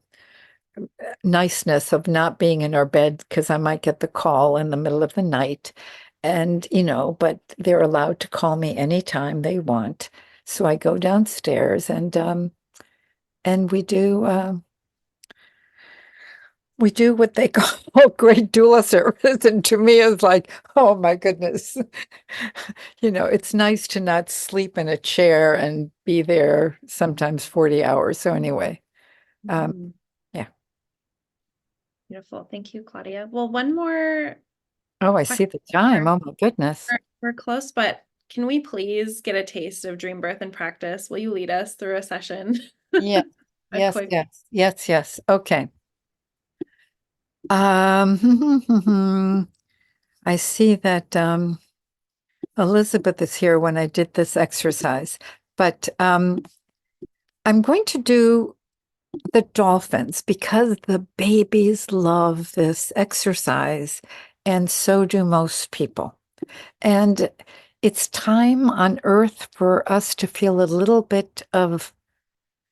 [SPEAKER 2] niceness of not being in our bed because I might get the call in the middle of the night. And, but they're allowed to call me anytime they want. So I go downstairs and we do what they call great doula service. And to me, it's like, oh my goodness. It's nice to not sleep in a chair and be there sometimes 40 hours. So anyway,
[SPEAKER 1] Mhm.
[SPEAKER 2] yeah.
[SPEAKER 1] Beautiful. Thank you, Claudia. Well, one more
[SPEAKER 2] Oh, I
[SPEAKER 1] question.
[SPEAKER 2] see the time. Oh my goodness.
[SPEAKER 1] We're close, but can we please get a taste of dream birth in practice? Will you lead us through a session?
[SPEAKER 2] Yeah.
[SPEAKER 1] A
[SPEAKER 2] Yes,
[SPEAKER 1] quick.
[SPEAKER 2] yes, yes, yes. Okay. Um, I see that Elizabeth is here when I did this exercise, but I'm going to do the dolphins because the babies love this exercise, and so do most people. And it's time on Earth for us to feel a little bit of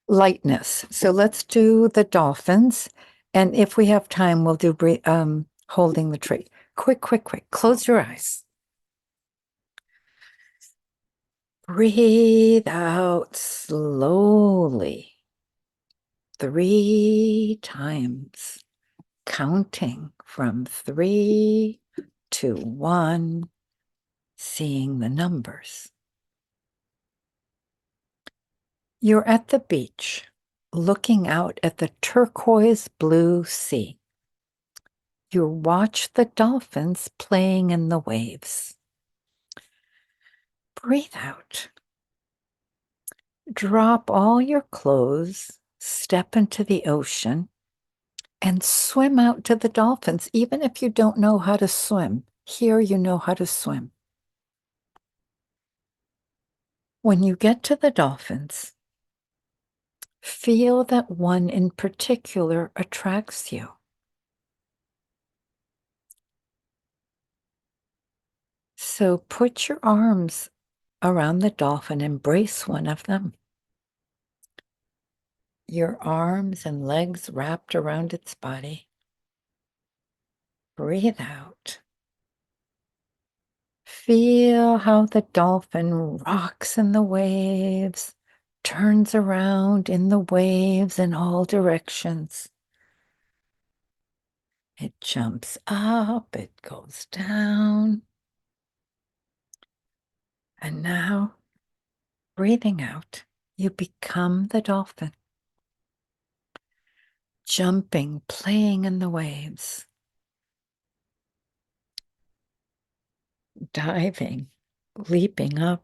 [SPEAKER 2] lightness. So let's do the dolphins. And if we have time, we'll do holding the tree. Quick, quick, quick. Close your eyes. Breathe out slowly 3 times, counting from 3 to 1, seeing the numbers. You're at the beach, looking out at the turquoise blue sea. You watch the dolphins playing in the waves. Breathe out. Drop all your clothes, step into the ocean, and swim out to the dolphins, even if you don't know how to swim. Here you know how to swim. When you get to the dolphins, feel that one in particular attracts you. So put your arms around the dolphin, embrace one of them. Your arms and legs wrapped around its body. Breathe out. Feel how the dolphin rocks in the waves, turns around in the waves in all directions. It jumps up, it goes down. And now, breathing out, you become the dolphin, jumping, playing in the waves, diving, leaping up.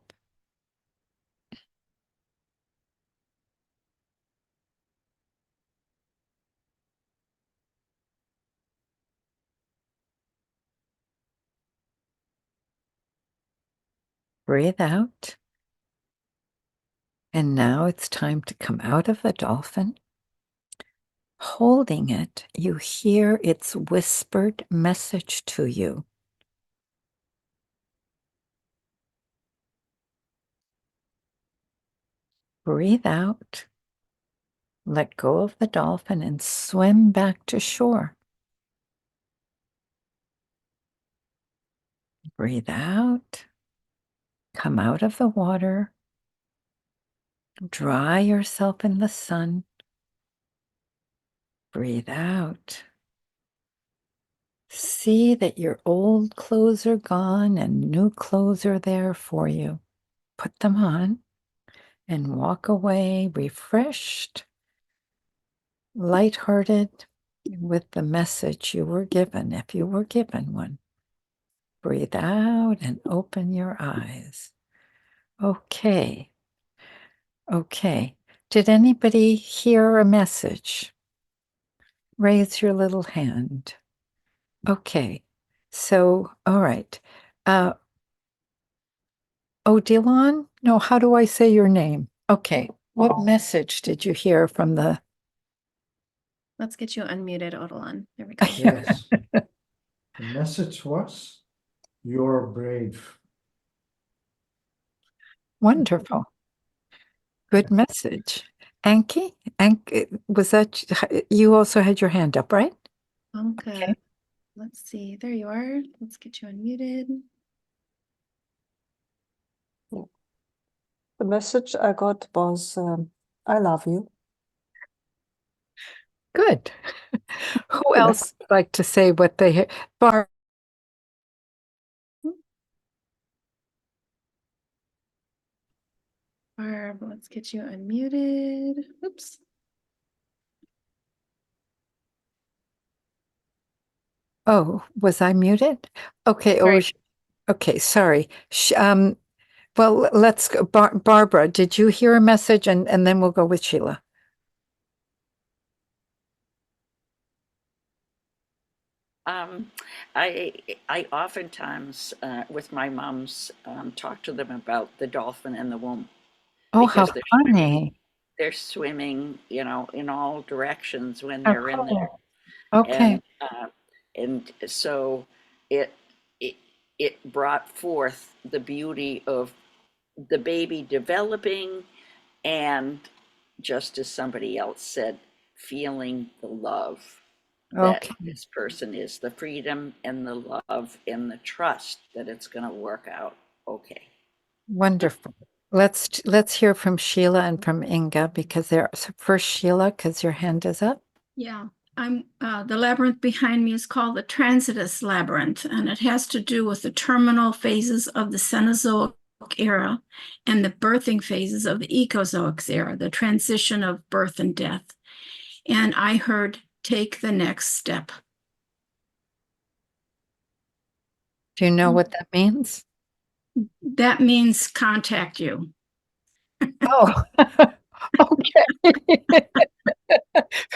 [SPEAKER 2] Breathe out. And now it's time to come out of the dolphin. Holding it, you hear its whispered message to you. Breathe out. Let go of the dolphin and swim back to shore. Breathe out. Come out of the water. Dry yourself in the sun. Breathe out. See that your old clothes are gone and new clothes are there for you. Put them on and walk away refreshed, lighthearted, with the message you were given, if you were given one. Breathe out and open your eyes. Okay. Okay. Did anybody hear a message? Raise your little hand. Okay. So, all right. Odilon? No, how do I say your name? Okay. What message did you hear from the?
[SPEAKER 1] Let's get you unmuted, Odilon. There we go.
[SPEAKER 3] Yes. The message was, you're brave.
[SPEAKER 2] Wonderful. Good message. Anki? Was that you also had your hand up, right?
[SPEAKER 1] Anka. Let's see. There you are. Let's get you unmuted.
[SPEAKER 4] The message I got was, I love you.
[SPEAKER 2] Good. Who else would like to say what they hear?
[SPEAKER 1] Barb, let's get you unmuted. Oops.
[SPEAKER 2] Oh, was I muted? Okay.
[SPEAKER 1] Sorry.
[SPEAKER 2] Okay. Sorry. Well, let's go. Barbara, did you hear a message? And then we'll go with Sheila.
[SPEAKER 5] I oftentimes with my moms talk to them about the dolphin and the womb
[SPEAKER 2] Oh, how
[SPEAKER 5] because
[SPEAKER 2] funny.
[SPEAKER 5] they're swimming, in all directions when
[SPEAKER 2] How
[SPEAKER 5] they're in there,
[SPEAKER 2] cool. Okay.
[SPEAKER 5] and so it it it brought forth the beauty of the baby developing, and just as somebody else said, feeling the love that
[SPEAKER 2] Okay.
[SPEAKER 5] this person is, the freedom and the love and the trust that it's going to work out okay.
[SPEAKER 2] Wonderful. Let's hear from Sheila and from Inga because they're first Sheila because your hand is up.
[SPEAKER 6] Yeah, I'm the labyrinth behind me is called the Transitus Labyrinth, and it has to do with the terminal phases of the Cenozoic era and the birthing phases of the Ecozoic era, the transition of birth and death. And I heard take the next step.
[SPEAKER 2] Do you know what that means?
[SPEAKER 6] That means contact you.
[SPEAKER 2] Oh, okay.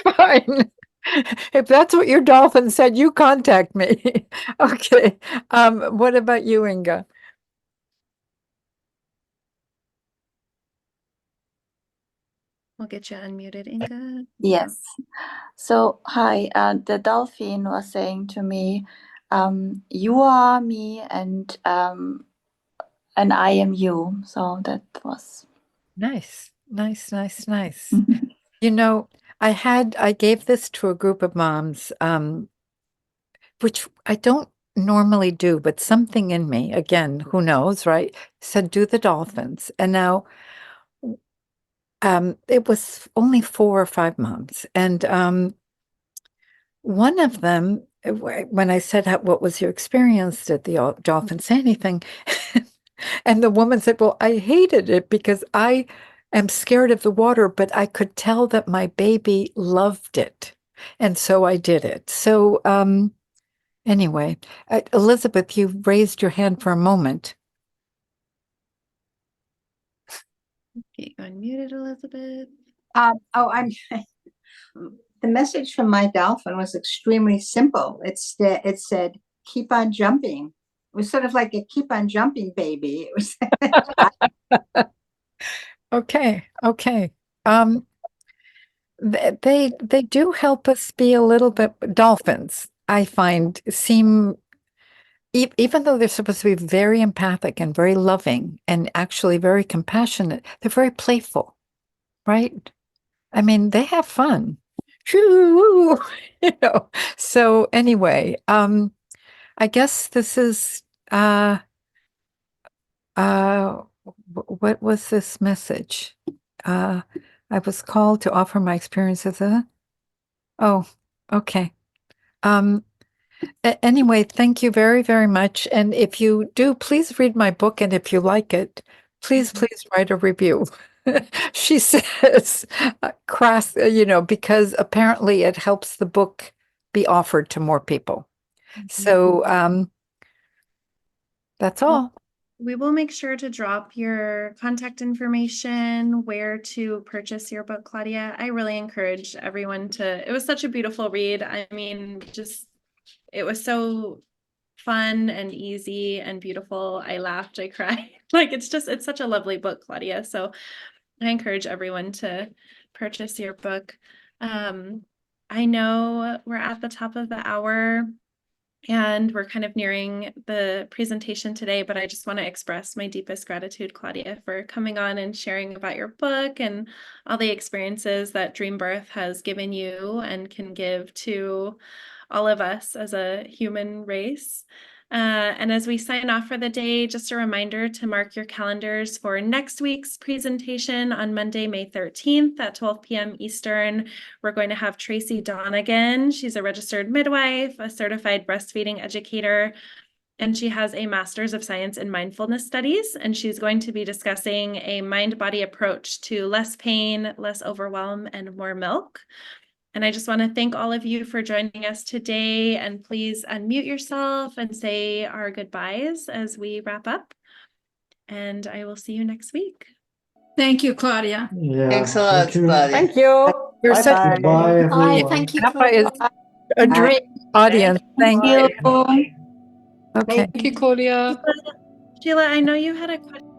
[SPEAKER 2] Fine. If that's what your dolphin said, you contact me. Okay. What about you, Inga?
[SPEAKER 1] We'll get you unmuted, Inga.
[SPEAKER 7] Yes. So, hi, the dolphin was saying to me, you are me and I am you. So that was
[SPEAKER 2] Nice. You know, I gave this to a group of moms, which I don't normally do, but something in me, again, who knows, right? Said, do the dolphins. And now, it was only 4 or 5 moms. And one of them when I said, what was your experience? Did the dolphin say anything? And the woman said, well, I hated it because I am scared of the water, but I could tell that my baby loved it. And so I did it. So anyway, Elizabeth, you raised your hand for a moment.
[SPEAKER 1] Okay, unmuted, Elizabeth.
[SPEAKER 8] I'm the message from my dolphin was extremely simple. It said, keep on jumping. It was sort of like a keep on jumping baby. It was
[SPEAKER 2] Okay. They do help us be a little bit, dolphins, I find, seem, even though they're supposed to be very empathic and very loving and actually very compassionate, they're very playful, right? I mean, they have fun. Shoo, So anyway, I guess this is what was this message? I was called to offer my experience as oh, okay. Anyway, thank you very, very much. And if you do, please read my book. And if you like it, please write a review. She says, because apparently it helps the book be offered to more people. So that's all.
[SPEAKER 1] We will make sure to drop your contact information, where to purchase your book, Claudia. I really encourage everyone to, it was such a beautiful read. I mean, it was so fun and easy and beautiful. I laughed, I cried. It's such a lovely book, Claudia. So I encourage everyone to purchase your book. I know we're at the top of the hour and we're kind of nearing the presentation today, but I just want to express my deepest gratitude, Claudia, for coming on and sharing about your book and all the experiences that Dream Birth has given you and can give to all of us as a human race. And as we sign off for the day, just a reminder to mark your calendars for next week's presentation on Monday, May 13th at 12 p.m. Eastern. We're going to have Tracy Donegan. She's a registered midwife, a certified breastfeeding educator, and she has a master's of science in mindfulness studies. And she's going to be discussing a mind-body approach to less pain, less overwhelm, and more milk. And I just want to thank all of you for joining us today, and please unmute yourself and say our goodbyes as we wrap up. And I will see you next week.
[SPEAKER 6] Thank you, Claudia.
[SPEAKER 3] Yeah.
[SPEAKER 9] Thanks a lot,
[SPEAKER 3] thank you.
[SPEAKER 9] Claudia.
[SPEAKER 4] Thank you.
[SPEAKER 2] You're such
[SPEAKER 8] Bye-bye.
[SPEAKER 3] Bye, everyone.
[SPEAKER 7] Hi, thank you,
[SPEAKER 2] Appa is
[SPEAKER 7] Claudia.
[SPEAKER 2] a dream audience. Thank you.
[SPEAKER 7] you.
[SPEAKER 2] Okay.
[SPEAKER 8] Thank
[SPEAKER 9] Thank you, Claudia.
[SPEAKER 1] Sheila, I know you had a question.